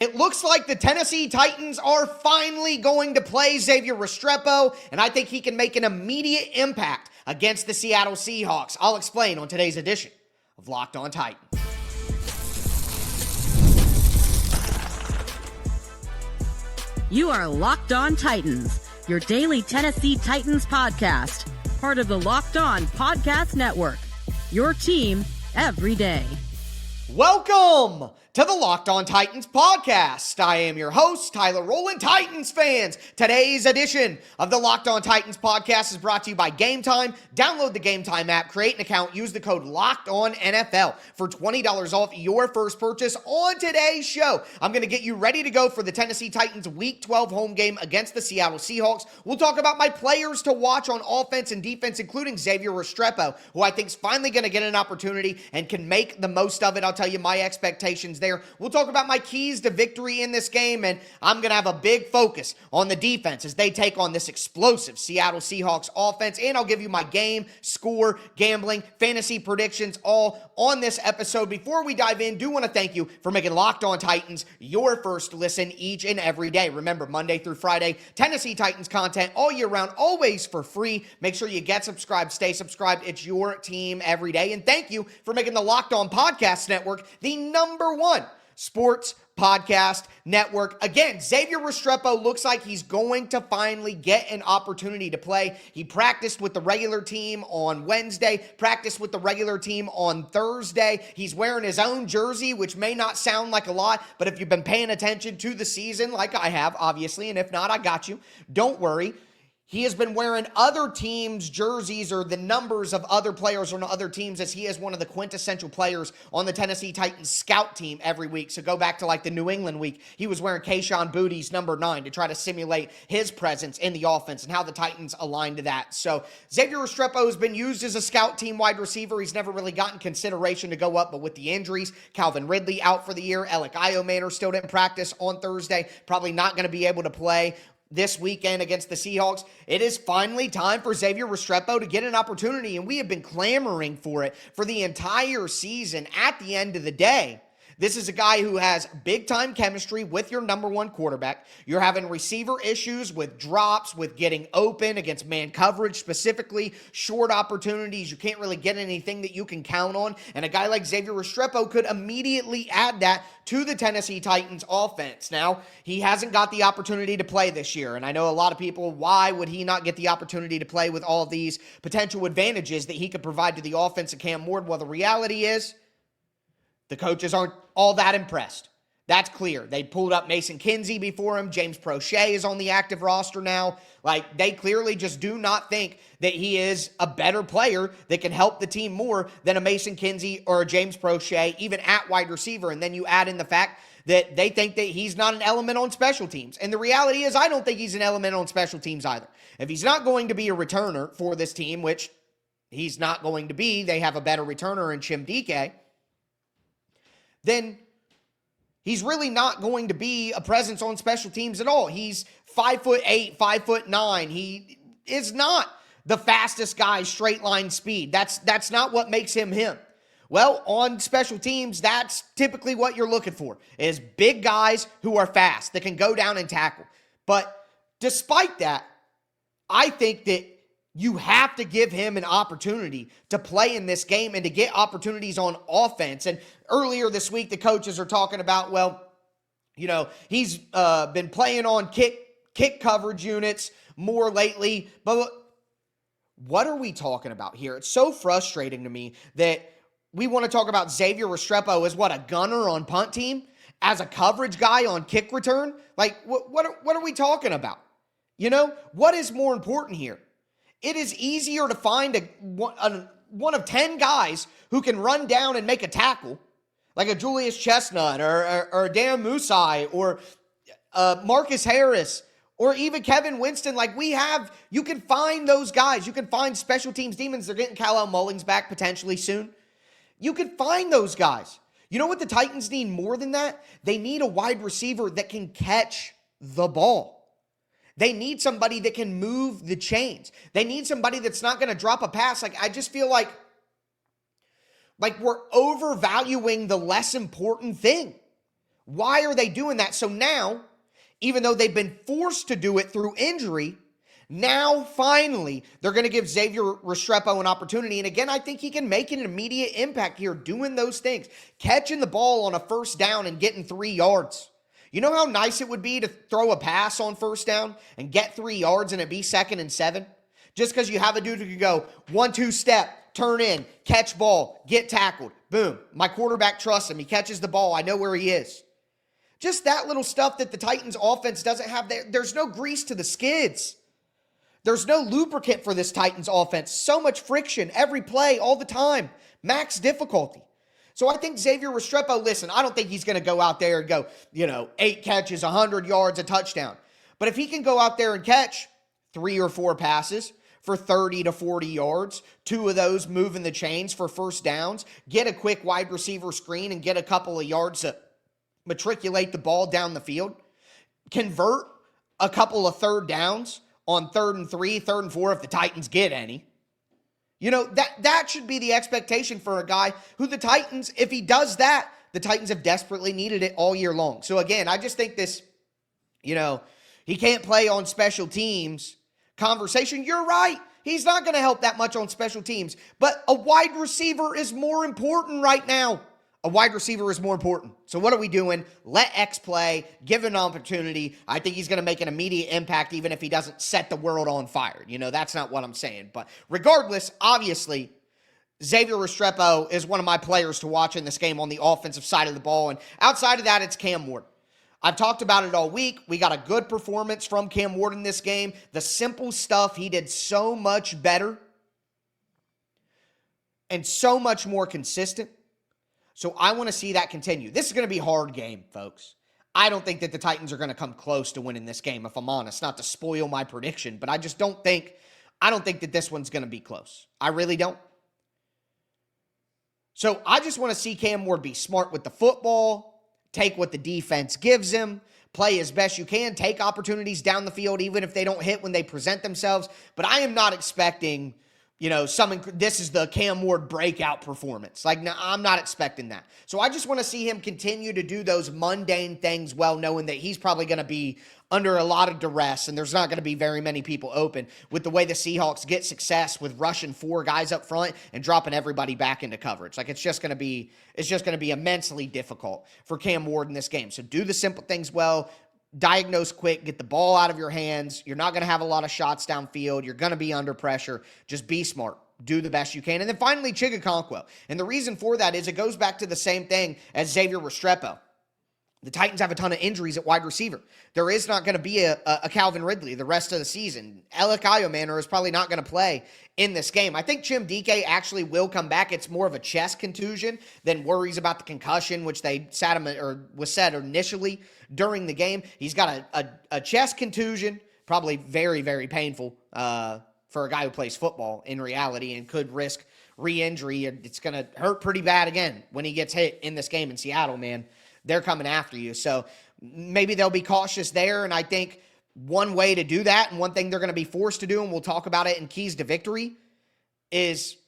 It looks like the Tennessee Titans are finally going to play Xavier Restrepo, and I think he can make an immediate impact against the Seattle Seahawks. I'll explain on today's edition of Locked On Titans. You are Locked On Titans, your daily Tennessee Titans podcast, part of the Locked On Podcast Network, your team every day. Welcome to the Locked On Titans podcast. I am your host, Tyler Rowland. Titans fans, today's edition of the Locked On Titans podcast is brought to you by Game Time. Download the Game Time app, create an account, use the code LOCKEDONNFL for $20 off your first purchase. On today's show, I'm going to get you ready to go for the Tennessee Titans Week 12 home game against the Seattle Seahawks. We'll talk about my players to watch on offense and defense, including Xavier Restrepo, who I think is finally going to get an opportunity and can make the most of it. I'll tell you my expectations there. We'll talk about my keys to victory in this game, and I'm going to have a big focus on the defense as they take on this explosive Seattle Seahawks offense, and I'll give you my game, score, gambling, fantasy predictions all on this episode. Before we dive in, do want to thank you for making Locked On Titans your first listen each and every day. Remember, Monday through Friday, Tennessee Titans content all year round, always for free. Make sure you get subscribed, stay subscribed. It's your team every day, and thank you for making the Locked On Podcast Network the #1 sports podcast network. Again, Xavier Restrepo looks like he's going to finally get an opportunity to play. He practiced with the regular team on Wednesday, practiced with the regular team on Thursday. He's wearing his own jersey, which may not sound like a lot, but if you've been paying attention to the season, like I have, obviously, and if not, I got you. Don't worry. He has been wearing other teams' jerseys or the numbers of other players on other teams, as he is one of the quintessential players on the Tennessee Titans scout team every week. So go back to like the New England week. He was wearing Kayshon Boutte's number 9 to try to simulate his presence in the offense and how the Titans align to that. So Xavier Restrepo has been used as a scout team wide receiver. He's never really gotten consideration to go up, but with the injuries, Calvin Ridley out for the year. Alec Iomanor still didn't practice on Thursday. Probably not going to be able to play this weekend against the Seahawks. It is finally time for Xavier Restrepo to get an opportunity, and we have been clamoring for it for the entire season. At the end of the day, this is a guy who has big-time chemistry with your #1 quarterback. You're having receiver issues with drops, with getting open against man coverage, specifically short opportunities. You can't really get anything that you can count on, and a guy like Xavier Restrepo could immediately add that to the Tennessee Titans offense. Now, he hasn't got the opportunity to play this year, and I know a lot of people, why would he not get the opportunity to play with all of these potential advantages that he could provide to the offense of Cam Ward? Well, the reality is, the coaches aren't all that impressed. That's clear. They pulled up Mason Kinsey before him. James Prochet is on the active roster now. Like, they clearly just do not think that he is a better player that can help the team more than a Mason Kinsey or a James Prochet, even at wide receiver. And then you add in the fact that they think that he's not an element on special teams. And the reality is, I don't think he's an element on special teams either. If he's not going to be a returner for this team, which he's not going to be, they have a better returner in Chim DK, then he's really not going to be a presence on special teams at all. He's 5'8", 5'9". He is not the fastest guy straight line speed. That's not what makes him him. Well, on special teams, that's typically what you're looking for, is big guys who are fast, that can go down and tackle. But despite that, I think that you have to give him an opportunity to play in this game and to get opportunities on offense. And earlier this week, the coaches are talking about, well, you know, he's been playing on kick coverage units more lately. But what are we talking about here? It's so frustrating to me that we want to talk about Xavier Restrepo as what, a gunner on punt team? As a coverage guy on kick return? Like, what are we talking about? You know, what is more important here? It is easier to find one of 10 guys who can run down and make a tackle, like a Julius Chestnut or Dan Musai or Marcus Harris or even Kevin Winston. Like, you can find those guys. You can find special teams demons. They're getting Kal-El Mullings back potentially soon. You can find those guys. You know what the Titans need more than that? They need a wide receiver that can catch the ball. They need somebody that can move the chains. They need somebody that's not going to drop a pass. Like, I just feel like we're overvaluing the less important thing. Why are they doing that? So now, even though they've been forced to do it through injury, now finally they're going to give Xavier Restrepo an opportunity. And again, I think he can make an immediate impact here doing those things. Catching the ball on a first down and getting 3 yards. You know how nice it would be to throw a pass on first down and get 3 yards and it be 2nd and 7? Just because you have a dude who can go 1-2 step, turn in, catch ball, get tackled. Boom. My quarterback trusts him. He catches the ball. I know where he is. Just that little stuff that the Titans offense doesn't have there. There's no grease to the skids. There's no lubricant for this Titans offense. So much friction every play, all the time. Max difficulty. So I think Xavier Restrepo, listen, I don't think he's going to go out there and go, 8 catches, 100 yards, a touchdown. But if he can go out there and catch 3 or 4 passes for 30 to 40 yards, 2 of those moving the chains for first downs, get a quick wide receiver screen and get a couple of yards to matriculate the ball down the field, convert a couple of third downs on 3rd and 3, 3rd and 4 if the Titans get any. That should be the expectation for a guy who the Titans, if he does that, the Titans have desperately needed it all year long. So again, I just think this, he can't play on special teams conversation. You're right. He's not going to help that much on special teams, but a wide receiver is more important right now. A wide receiver is more important. So what are we doing? Let X play, give him an opportunity. I think he's going to make an immediate impact even if he doesn't set the world on fire. That's not what I'm saying. But regardless, obviously, Xavier Restrepo is one of my players to watch in this game on the offensive side of the ball. And outside of that, it's Cam Ward. I've talked about it all week. We got a good performance from Cam Ward in this game. The simple stuff, he did so much better and so much more consistent. So I want to see that continue. This is going to be a hard game, folks. I don't think that the Titans are going to come close to winning this game, if I'm honest. Not to spoil my prediction, but I don't think that this one's going to be close. I really don't. So I just want to see Cam Ward be smart with the football, take what the defense gives him, play as best you can, take opportunities down the field, even if they don't hit when they present themselves. But I am not expecting this is the Cam Ward breakout performance. No, I'm not expecting that. So I just want to see him continue to do those mundane things well, knowing that he's probably going to be under a lot of duress and there's not going to be very many people open with the way the Seahawks get success with rushing 4 guys up front and dropping everybody back into coverage. It's just going to be immensely difficult for Cam Ward in this game. So do the simple things well. Diagnose quick, get the ball out of your hands. You're not going to have a lot of shots downfield. You're going to be under pressure. Just be smart. Do the best you can. And then finally, Chig Okonkwo. And the reason for that is it goes back to the same thing as Xavier Restrepo. The Titans have a ton of injuries at wide receiver. There is not going to be a Calvin Ridley the rest of the season. Alec Manor is probably not going to play in this game. I think Chim DK actually will come back. It's more of a chest contusion than worries about the concussion, which they was said initially during the game. He's got a chest contusion, probably very, very painful for a guy who plays football in reality and could risk re-injury. It's going to hurt pretty bad again when he gets hit in this game in Seattle, man. They're coming after you. So maybe they'll be cautious there. And I think one way to do that, and one thing they're going to be forced to do, and we'll talk about it in Keys to Victory, is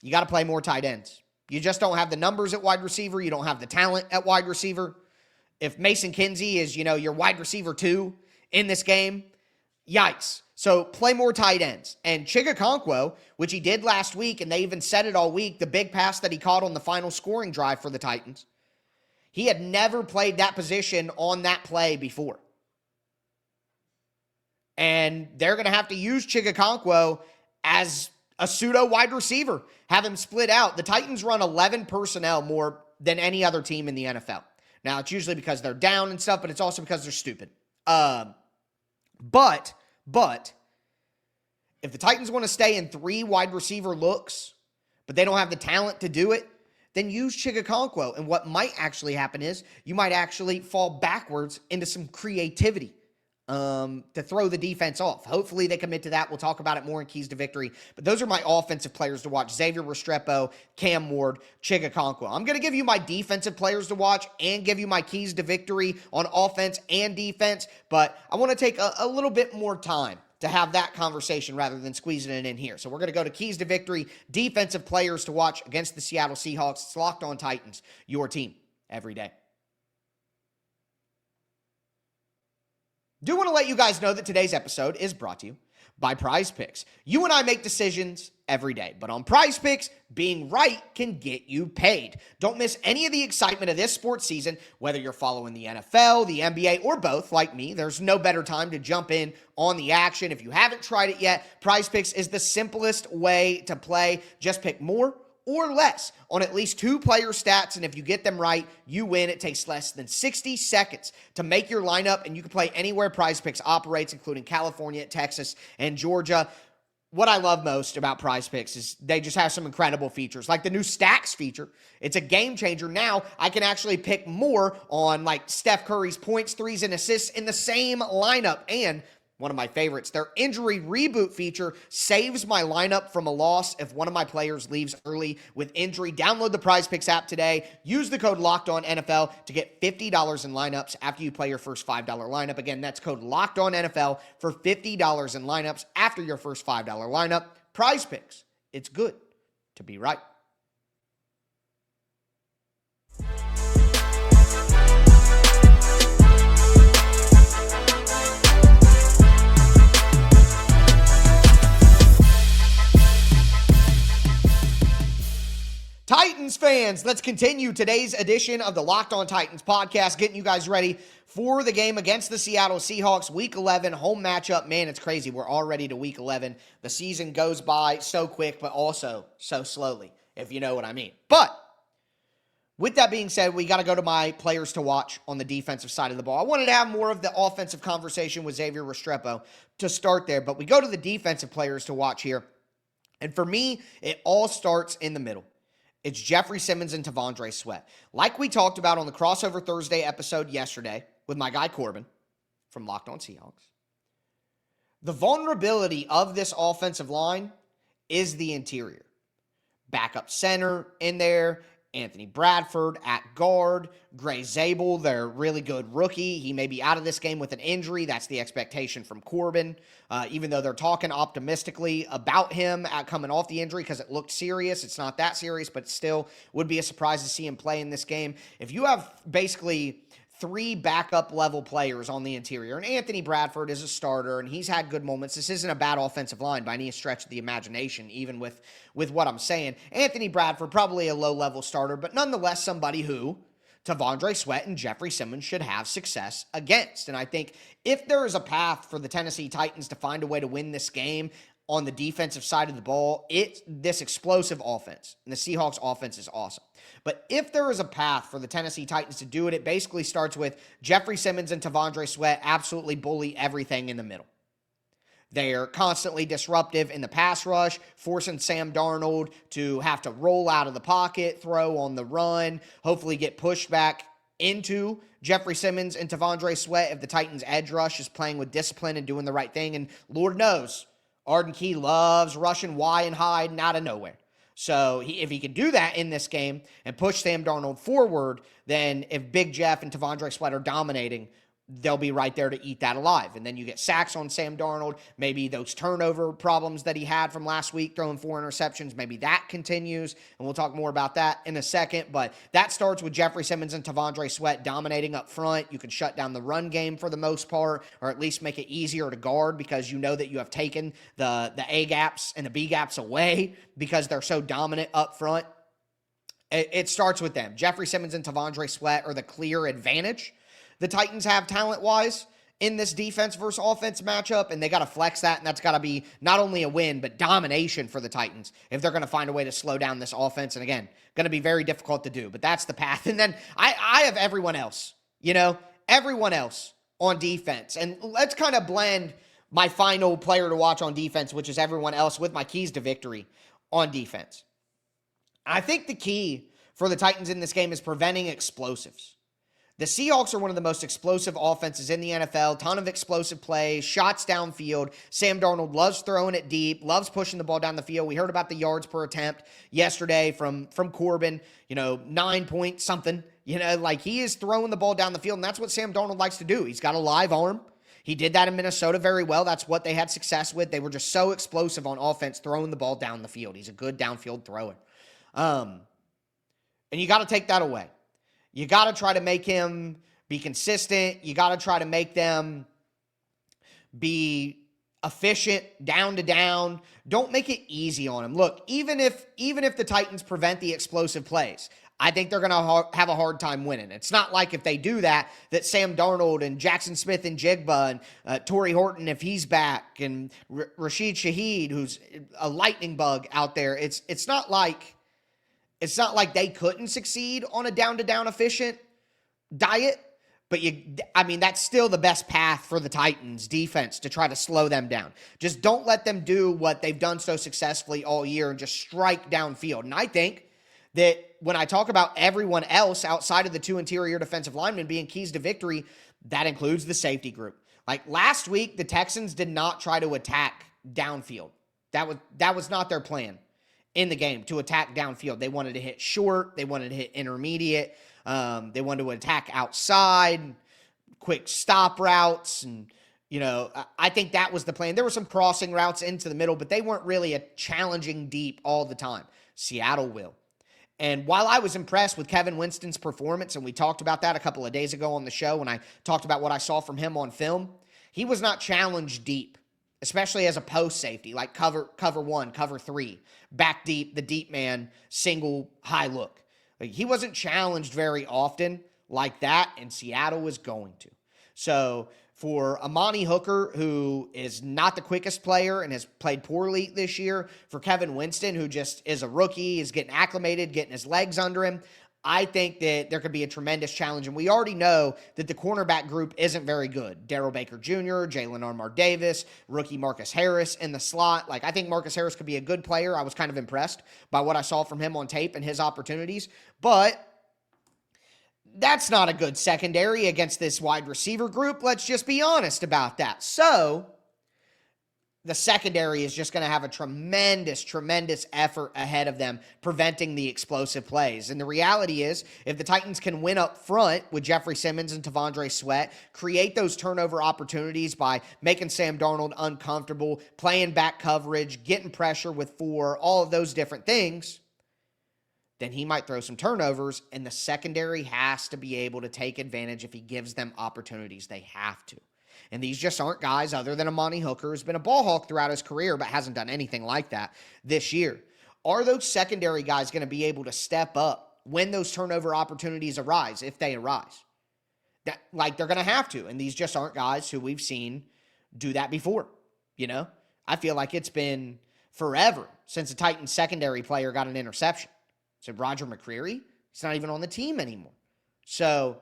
you got to play more tight ends. You just don't have the numbers at wide receiver. You don't have the talent at wide receiver. If Mason Kinsey is, your wide receiver 2 in this game, yikes. So play more tight ends. And Chig Okonkwo, which he did last week, and they even said it all week, the big pass that he caught on the final scoring drive for the Titans, he had never played that position on that play before. And they're going to have to use Chig Okonkwo as a pseudo wide receiver, have him split out. The Titans run 11 personnel more than any other team in the NFL. Now, it's usually because they're down and stuff, but it's also because they're stupid. But if the Titans want to stay in 3 wide receiver looks, but they don't have the talent to do it, then use Chig Okonkwo. And what might actually happen is you might actually fall backwards into some creativity to throw the defense off. Hopefully they commit to that. We'll talk about it more in Keys to Victory. But those are my offensive players to watch. Xavier Restrepo, Cam Ward, Chig Okonkwo. I'm going to give you my defensive players to watch and give you my Keys to Victory on offense and defense. But I want to take a little bit more time to have that conversation rather than squeezing it in here. So we're going to go to Keys to Victory, defensive players to watch against the Seattle Seahawks. It's Locked On Titans, your team every day. Do want to let you guys know that today's episode is brought to you by Prize Picks. You and I make decisions every day, but on Prize Picks, being right can get you paid. Don't miss any of the excitement of this sports season, whether you're following the NFL, the NBA, or both, like me. There's no better time to jump in on the action. If you haven't tried it yet, Prize Picks is the simplest way to play. Just pick more or less on at least 2 player stats, and if you get them right, you win. It takes less than 60 seconds to make your lineup, and you can play anywhere Prize Picks operates, including California, Texas, and Georgia. What I love most about Prize Picks is they just have some incredible features, like the new Stacks feature. It's a game changer. Now I can actually pick more on like Steph Curry's points, threes, and assists in the same lineup. And one of my favorites, their injury reboot feature saves my lineup from a loss if one of my players leaves early with injury. Download the Prize Picks app today. Use the code LOCKEDONNFL to get $50 in lineups after you play your first $5 lineup. Again, that's code LOCKEDONNFL for $50 in lineups after your first $5 lineup. Prize Picks. It's good to be right. Titans fans, let's continue today's edition of the Locked On Titans podcast, getting you guys ready for the game against the Seattle Seahawks, Week 11 home matchup. Man, it's crazy. We're already to Week 11. The season goes by so quick, but also so slowly, if you know what I mean. But with that being said, we got to go to my players to watch on the defensive side of the ball. I wanted to have more of the offensive conversation with Xavier Restrepo to start there, but we go to the defensive players to watch here. And for me, it all starts in the middle. It's Jeffrey Simmons and T'Vondre Sweat. Like we talked about on the Crossover Thursday episode yesterday with my guy Corbin from Locked On Seahawks, the vulnerability of this offensive line is the interior. Backup center in there, Anthony Bradford at guard, Gray Zabel, their really good rookie. He may be out of this game with an injury. That's the expectation from Corbin, even though they're talking optimistically about him coming off the injury because it looked serious. It's not that serious, but still would be a surprise to see him play in this game. If you have basically 3 backup level players on the interior, and Anthony Bradford is a starter, and he's had good moments. This isn't a bad offensive line by any stretch of the imagination, even with what I'm saying. Anthony Bradford, probably a low-level starter, but nonetheless somebody who T'Vondre Sweat and Jeffrey Simmons should have success against. And I think if there is a path for the Tennessee Titans to find a way to win this game on the defensive side of the ball, it's this explosive offense. And the Seahawks offense is awesome. But if there is a path for the Tennessee Titans to do it, it basically starts with Jeffrey Simmons and T'Vondre Sweat absolutely bully everything in the middle. They're constantly disruptive in the pass rush, forcing Sam Darnold to have to roll out of the pocket, throw on the run, hopefully get pushed back into Jeffrey Simmons and T'Vondre Sweat if the Titans' edge rush is playing with discipline and doing the right thing. And Lord knows, Arden Key loves rushing Y and hiding out of nowhere. So if he can do that in this game and push Sam Darnold forward, then if Big Jeff and T'Vondre Sweat are dominating, they'll be right there to eat that alive. And then you get sacks on Sam Darnold, maybe those turnover problems that he had from last week, throwing 4 interceptions, maybe that continues, and we'll talk more about that in a second. But that starts with Jeffrey Simmons and T'Vondre Sweat dominating up front. You can shut down the run game for the most part, or at least make it easier to guard because you know that you have taken the A gaps and the B gaps away because they're so dominant up front. It starts with them. Jeffrey Simmons and T'Vondre Sweat are the clear advantage the Titans have talent-wise in this defense versus offense matchup, and they got to flex that, and that's got to be not only a win, but domination for the Titans if they're going to find a way to slow down this offense. And again, going to be very difficult to do, but that's the path. And then I have everyone else, everyone else on defense. And let's kind of blend my final player to watch on defense, which is everyone else, with my keys to victory on defense. I think the key for the Titans in this game is preventing explosives. The Seahawks are one of the most explosive offenses in the NFL. Ton of explosive plays, shots downfield. Sam Darnold loves throwing it deep, loves pushing the ball down the field. We heard about the yards per attempt yesterday from Corbin, 9 point something. He is throwing the ball down the field, and that's what Sam Darnold likes to do. He's got a live arm. He did that in Minnesota very well. That's what they had success with. They were just so explosive on offense, throwing the ball down the field. He's a good downfield thrower. And you got to take that away. You got to try to make him be consistent. You got to try to make them be efficient, down to down. Don't make it easy on him. Look, even if the Titans prevent the explosive plays, I think they're going to have a hard time winning. It's not like if they do that Sam Darnold and Jackson Smith and Jigba and Torrey Horton, if he's back, and Rashid Shaheed, who's a lightning bug out there. It's not like they couldn't succeed on a down-to-down efficient diet, but that's still the best path for the Titans defense to try to slow them down. Just don't let them do what they've done so successfully all year and just strike downfield. And I think that when I talk about everyone else outside of the two interior defensive linemen being keys to victory, that includes the safety group. Like last week, the Texans did not try to attack downfield. That was not their plan in the game, to attack downfield. They wanted to hit short. They wanted to hit intermediate. They wanted to attack outside, quick stop routes. And, I think that was the plan. There were some crossing routes into the middle, but they weren't really a challenging deep all the time. Seattle will. And while I was impressed with Kevin Winston's performance, and we talked about that a couple of days ago on the show when I talked about what I saw from him on film, he was not challenged deep, especially as a post safety, like cover one, cover three, back deep, the deep man, single high look. He wasn't challenged very often like that, and Seattle was going to. So for Amani Hooker, who is not the quickest player and has played poorly this year, for Kevin Winston, who just is a rookie, is getting acclimated, getting his legs under him, I think that there could be a tremendous challenge. And we already know that the cornerback group isn't very good. Darrell Baker Jr., Jalen Armour-Davis, rookie Marcus Harris in the slot. I think Marcus Harris could be a good player. I was kind of impressed by what I saw from him on tape and his opportunities. But that's not a good secondary against this wide receiver group. Let's just be honest about that. So the secondary is just going to have a tremendous, tremendous effort ahead of them preventing the explosive plays. And the reality is, if the Titans can win up front with Jeffrey Simmons and T'Vondre Sweat, create those turnover opportunities by making Sam Darnold uncomfortable, playing back coverage, getting pressure with four, all of those different things, then he might throw some turnovers, and the secondary has to be able to take advantage if he gives them opportunities. They have to. And these just aren't guys other than Amani Hooker, who's been a ball hawk throughout his career but hasn't done anything like that this year. Are those secondary guys going to be able to step up when those turnover opportunities arise, if they arise? They're going to have to, and these just aren't guys who we've seen do that before. I feel like it's been forever since a Titans secondary player got an interception. So Roger McCreary, he's not even on the team anymore. So,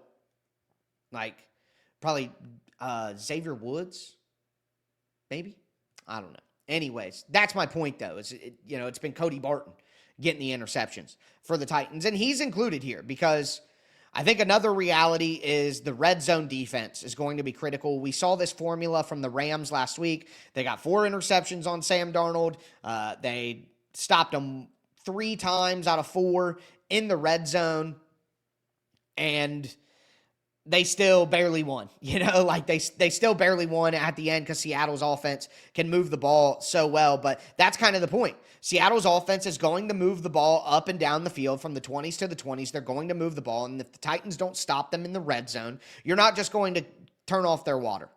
probably Xavier Woods, maybe? I don't know. Anyways, that's my point, though. It's been Cody Barton getting the interceptions for the Titans, and he's included here because I think another reality is the red zone defense is going to be critical. We saw this formula from the Rams last week. They got 4 interceptions on Sam Darnold. They stopped him 3 times out of 4 in the red zone, and they still barely won. They still barely won at the end because Seattle's offense can move the ball so well. But that's kind of the point. Seattle's offense is going to move the ball up and down the field from the 20s to the 20s. They're going to move the ball, and if the Titans don't stop them in the red zone, you're not just going to turn off their water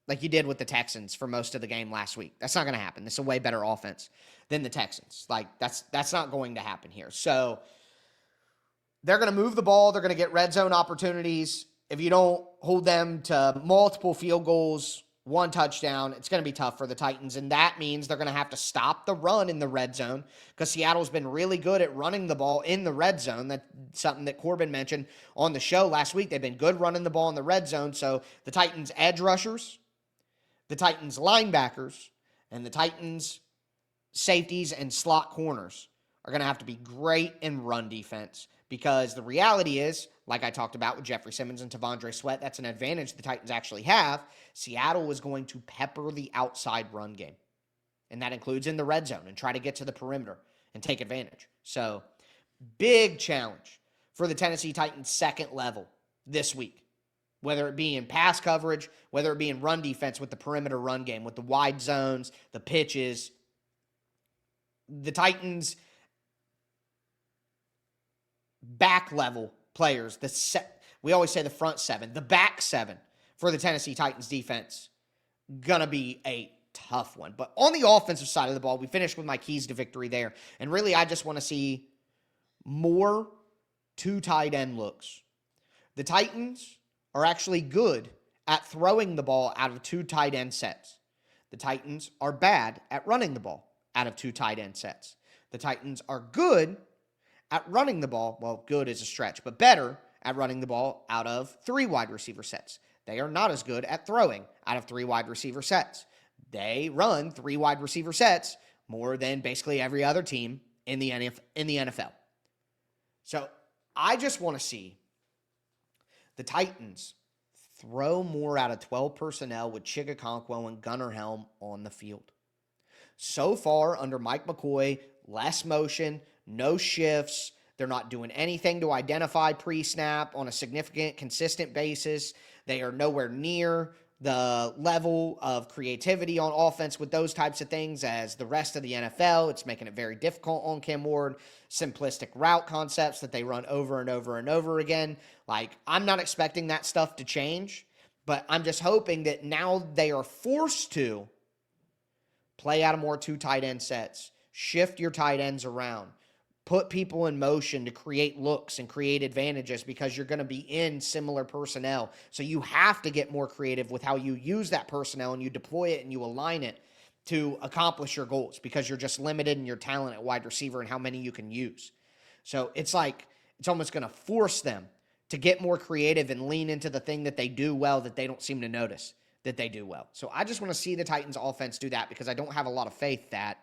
like you did with the Texans for most of the game last week. That's not going to happen. This is a way better offense than the Texans. That's not going to happen here. So they're going to move the ball. They're going to get red zone opportunities. If you don't hold them to multiple field goals, 1 touchdown, it's going to be tough for the Titans, and that means they're going to have to stop the run in the red zone because Seattle's been really good at running the ball in the red zone. That's something that Corbin mentioned on the show last week. They've been good running the ball in the red zone, so the Titans' edge rushers, the Titans' linebackers, and the Titans' safeties and slot corners are going to have to be great in run defense because the reality is, like I talked about with Jeffrey Simmons and T'Vondre Sweat, that's an advantage the Titans actually have. Seattle is going to pepper the outside run game, and that includes in the red zone and try to get to the perimeter and take advantage. So, big challenge for the Tennessee Titans second level this week, whether it be in pass coverage, whether it be in run defense with the perimeter run game, with the wide zones, the pitches. The Titans back level players, we always say the front 7, the back 7 for the Tennessee Titans defense going to be a tough one. But on the offensive side of the ball, we finished with my keys to victory there. And really, I just want to see more two tight end looks. The Titans are actually good at throwing the ball out of two tight end sets. The Titans are bad at running the ball out of two tight end sets. The Titans are good at running the ball, well, good is a stretch, but better at running the ball out of three wide receiver sets. They are not as good at throwing out of three wide receiver sets. They run three wide receiver sets more than basically every other team in the NFL. So I just want to see the Titans throw more out of 12 personnel with Chig, Okonkwo, and Gunnar, Helm on the field. So far, under Mike McCoy, less motion, no shifts. They're not doing anything to identify pre-snap on a significant, consistent basis. They are nowhere near the level of creativity on offense with those types of things as the rest of the NFL. It's making it very difficult on Cam Ward. Simplistic route concepts that they run over and over and over again. Like, I'm not expecting that stuff to change, but I'm just hoping that now they are forced to play out of more two tight end sets, shift your tight ends around, put people in motion to create looks and create advantages because you're going to be in similar personnel. So you have to get more creative with how you use that personnel and you deploy it and you align it to accomplish your goals because you're just limited in your talent at wide receiver and how many you can use. So it's like it's almost going to force them to get more creative and lean into the thing that they do well that they don't seem to notice that they do well. So I just want to see the Titans offense do that because I don't have a lot of faith that,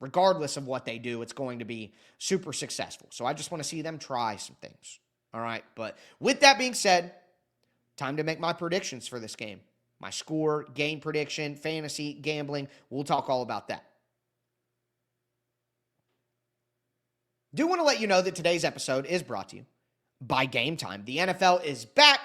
regardless of what they do, it's going to be super successful. So I just want to see them try some things. All right. But with that being said, time to make my predictions for this game. My score, game prediction, fantasy, gambling. We'll talk all about that. Do want to let you know that today's episode is brought to you by Game Time. The NFL is back.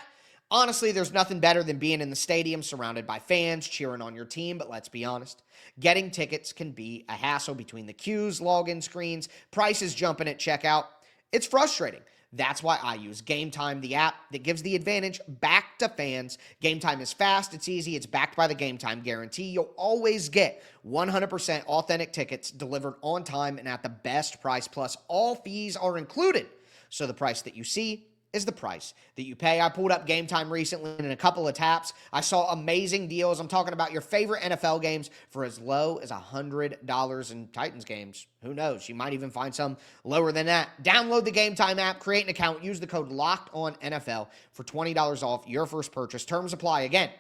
Honestly, there's nothing better than being in the stadium surrounded by fans cheering on your team, but let's be honest. Getting tickets can be a hassle between the queues, login screens, prices jumping at checkout. It's frustrating. That's why I use Game Time, the app that gives the advantage back to fans. Game Time is fast, it's easy, it's backed by the Game Time guarantee. You'll always get 100% authentic tickets delivered on time and at the best price, plus all fees are included. So the price that you see is the price that you pay. I pulled up Game Time recently and in a couple of taps. I saw amazing deals. I'm talking about your favorite NFL games for as low as $100 in Titans games. Who knows? You might even find some lower than that. Download the Game Time app, create an account, use the code LOCKEDONNFL for $20 off your first purchase. Terms apply. Again,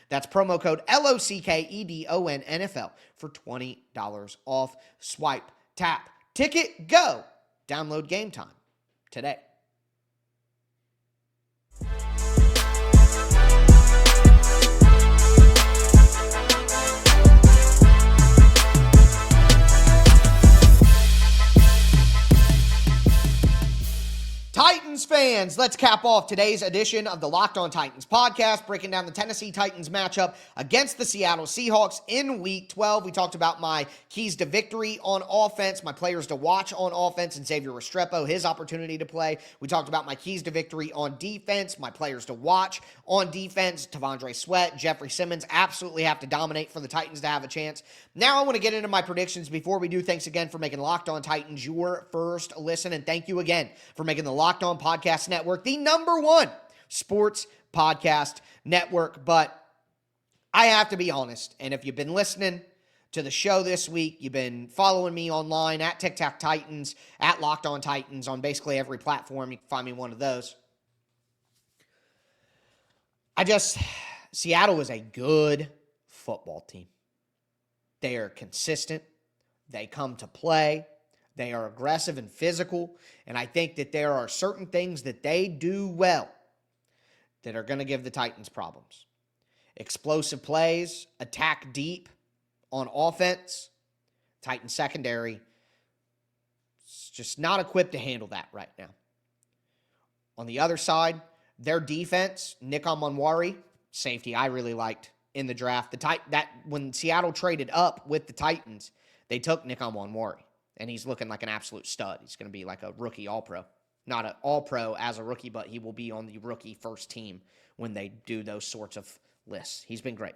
that's promo code LOCKEDONNFL for $20 off. Swipe, tap, ticket, go. Download Game Time today. Titans fans, let's cap off today's edition of the Locked On Titans podcast, breaking down the Tennessee Titans matchup against the Seattle Seahawks in Week 12. We talked about my keys to victory on offense, my players to watch on offense, and Xavier Restrepo, his opportunity to play. We talked about my keys to victory on defense, my players to watch on defense. T'Vondre Sweat, Jeffrey Simmons absolutely have to dominate for the Titans to have a chance. Now I want to get into my predictions. Before we do, thanks again for making Locked On Titans your first listen, and thank you again for making the Locked On Podcast Network the #1 sports podcast network. But I have to be honest, and if you've been listening to the show this week, you've been following me online at TikTok Titans, at Locked On Titans on basically every platform. You can find me one of those. Seattle is a good football team. They are consistent. They come to play. They are aggressive and physical. And I think that there are certain things that they do well that are going to give the Titans problems. Explosive plays, attack deep on offense. Titans secondary is just not equipped to handle that right now. On the other side, their defense, Nick Onwunwari, safety I really liked in the draft. When Seattle traded up with the Titans, they took Nick Onwunwari, and he's looking like an absolute stud. He's going to be like a rookie all-pro. Not an all-pro as a rookie, but he will be on the rookie first team when they do those sorts of lists. He's been great.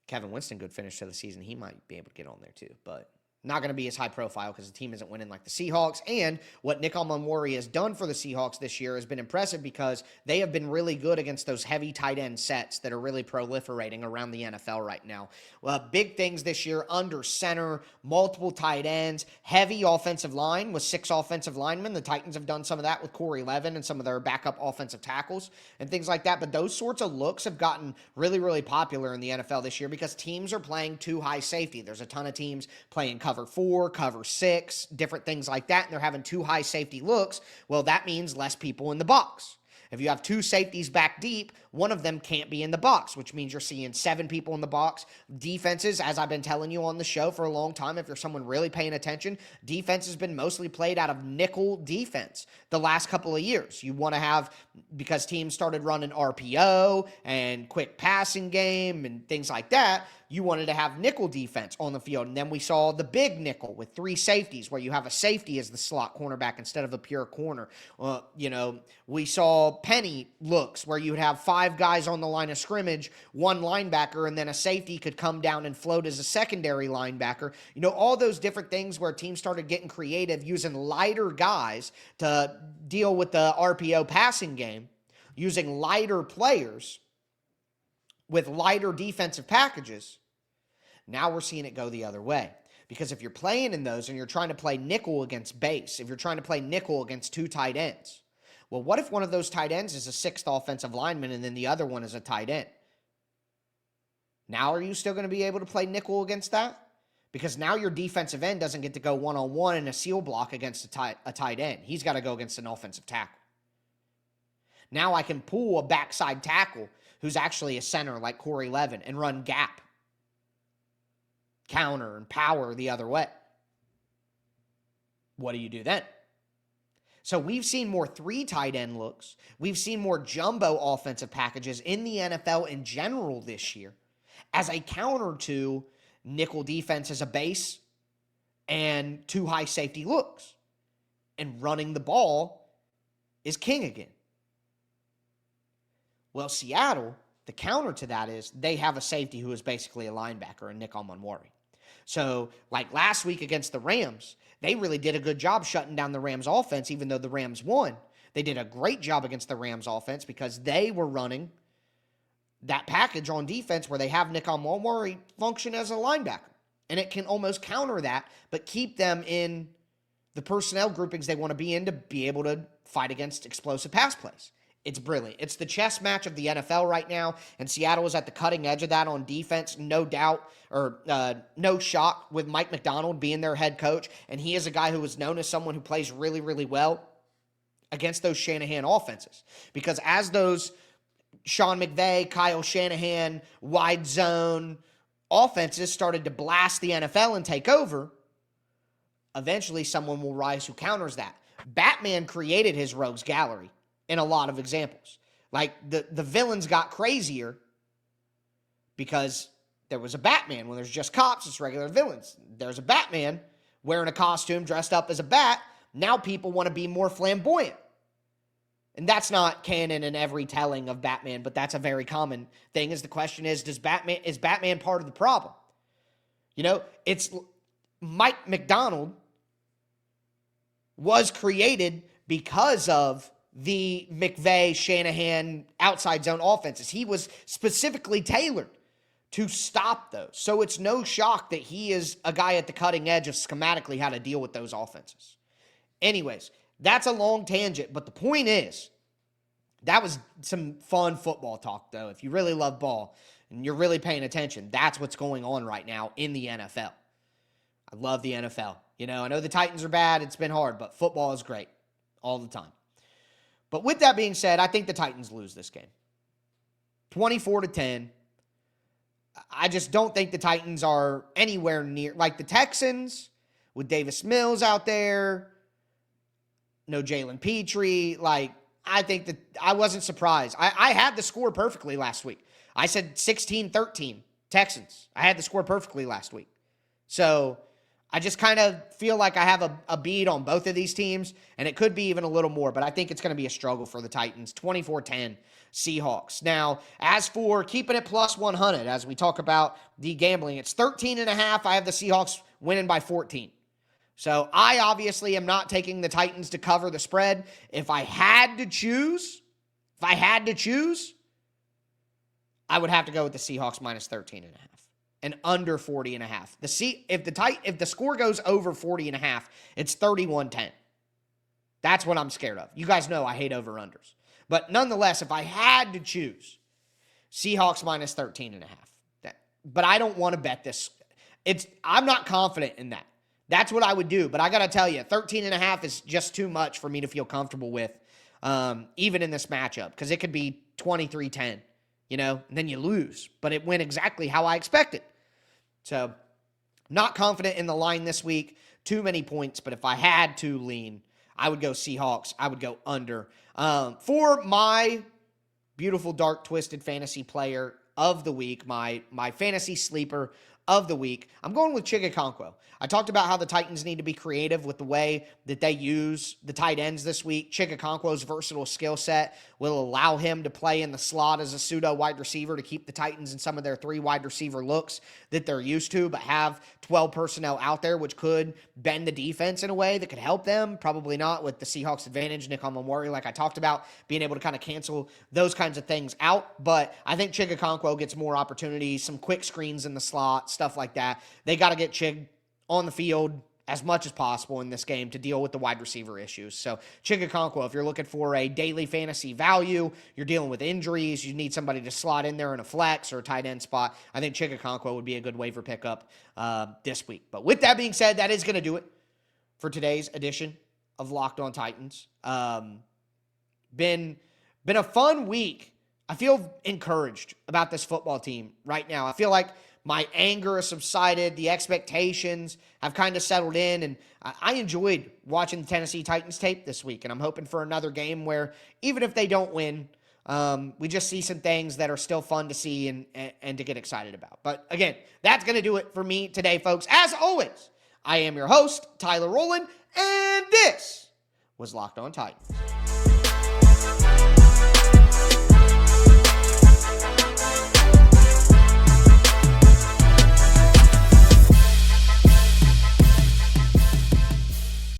Kevin Winston, good finish to the season. He might be able to get on there too, but not going to be as high profile because the team isn't winning like the Seahawks. And what Nick Almonwori has done for the Seahawks this year has been impressive because they have been really good against those heavy tight end sets that are really proliferating around the NFL right now. Well, big things this year: under center, multiple tight ends, heavy offensive line with 6 offensive linemen. The Titans have done some of that with Corey Levin and some of their backup offensive tackles and things like that. But those sorts of looks have gotten really, really popular in the NFL this year because teams are playing too high safety. There's a ton of teams playing cover 4, cover 6, different things like that, and they're having too high safety looks. Well, that means less people in the box. If you have 2 safeties back deep, one of them can't be in the box, which means you're seeing 7 people in the box. Defenses, as I've been telling you on the show for a long time, if you're someone really paying attention, defense has been mostly played out of nickel defense the last couple of years. You want to have, because teams started running RPO and quick passing game and things like that, you wanted to have nickel defense on the field. And then we saw the big nickel with 3 safeties where you have a safety as the slot cornerback instead of a pure corner. We saw penny looks where you would have 5 guys on the line of scrimmage, 1 linebacker, and then a safety could come down and float as a secondary linebacker. All those different things where teams started getting creative using lighter guys to deal with the RPO passing game, using lighter players with lighter defensive packages. Now we're seeing it go the other way. Because if you're playing in those and you're trying to play nickel against base, if you're trying to play nickel against 2 tight ends, well, what if one of those tight ends is a 6th offensive lineman and then the other one is a tight end? Now are you still going to be able to play nickel against that? Because now your defensive end doesn't get to go one-on-one in a seal block against a tight end. He's got to go against an offensive tackle. Now I can pull a backside tackle who's actually a center like Corey Levin and run gap, counter, and power the other way. What do you do then? So we've seen more 3 tight end looks. We've seen more jumbo offensive packages in the NFL in general this year as a counter to nickel defense as a base and 2 high safety looks. And running the ball is king again. Well, Seattle, the counter to that is they have a safety who is basically a linebacker in Nick Almonwori. So, like last week against the Rams, they really did a good job shutting down the Rams offense, even though the Rams won. They did a great job against the Rams offense because they were running that package on defense where they have Nick Almonwori function as a linebacker. And it can almost counter that, but keep them in the personnel groupings they want to be in to be able to fight against explosive pass plays. It's brilliant. It's the chess match of the NFL right now, and Seattle is at the cutting edge of that on defense, no doubt, or no shock with Mike McDonald being their head coach, and he is a guy who is known as someone who plays really, really well against those Shanahan offenses. Because as those Sean McVay, Kyle Shanahan, wide zone offenses started to blast the NFL and take over, eventually someone will rise who counters that. Batman created his rogues gallery in a lot of examples. Like the villains got crazier because there was a Batman. When there's just cops, it's regular villains. There's a Batman wearing a costume, dressed up as a bat. Now people want to be more flamboyant. And that's not canon in every telling of Batman, but that's a very common thing. Is the question is Batman part of the problem? It's Mike McDonald was created because of the McVay, Shanahan, outside zone offenses. He was specifically tailored to stop those. So it's no shock that he is a guy at the cutting edge of schematically how to deal with those offenses. Anyways, that's a long tangent, but the point is, that was some fun football talk, though. If you really love ball and you're really paying attention, that's what's going on right now in the NFL. I love the NFL. I know the Titans are bad. It's been hard, but football is great all the time. But with that being said, I think the Titans lose this game. 24-10. I just don't think the Titans are anywhere near, like the Texans with Davis Mills out there, no Jalen Petrie. I think that I wasn't surprised. I had the score perfectly last week. I said 16-13 Texans. I had the score perfectly last week. So I just kind of feel like I have a bead on both of these teams, and it could be even a little more, but I think it's going to be a struggle for the Titans. 24-10 Seahawks. Now, as for keeping it plus 100, as we talk about the gambling, it's 13.5. I have the Seahawks winning by 14. So I obviously am not taking the Titans to cover the spread. If I had to choose, I would have to go with the Seahawks minus 13.5 and under 40.5. If the score goes over 40.5, it's 31-10. That's what I'm scared of. You guys know I hate over-unders. But nonetheless, if I had to choose, Seahawks minus 13.5. But I don't want to bet this. I'm not confident in that. That's what I would do. But I got to tell you, 13.5 is just too much for me to feel comfortable with, even in this matchup, because it could be 23-10, and then you lose. But it went exactly how I expected. So, not confident in the line this week. Too many points. But if I had to lean, I would go Seahawks. I would go under. For my beautiful, dark, twisted fantasy player of the week, my fantasy sleeper of the week, I'm going with Chig Okonkwo. I talked about how the Titans need to be creative with the way that they use the tight ends this week. Chig Okonkwo's versatile skill set will allow him to play in the slot as a pseudo wide receiver to keep the Titans in some of their 3 wide receiver looks that they're used to, but have 12 personnel out there, which could bend the defense in a way that could help them. Probably not with the Seahawks advantage, Nick Onwumori, like I talked about, being able to kind of cancel those kinds of things out. But I think Chig Okonkwo gets more opportunities, some quick screens in the slot, stuff like that. They got to get Chig on the field as much as possible in this game to deal with the wide receiver issues. So Chig Okonkwo, if you're looking for a daily fantasy value, you're dealing with injuries, you need somebody to slot in there in a flex or a tight end spot, I think Chig Okonkwo would be a good waiver pickup this week. But with that being said, that is going to do it for today's edition of Locked On Titans. Been a fun week. I feel encouraged about this football team right now. I feel like my anger has subsided. The expectations have kind of settled in, and I enjoyed watching the Tennessee Titans tape this week, and I'm hoping for another game where even if they don't win, we just see some things that are still fun to see and to get excited about. But again, that's going to do it for me today, folks. As always, I am your host, Tyler Rowland, and this was Locked On Titans.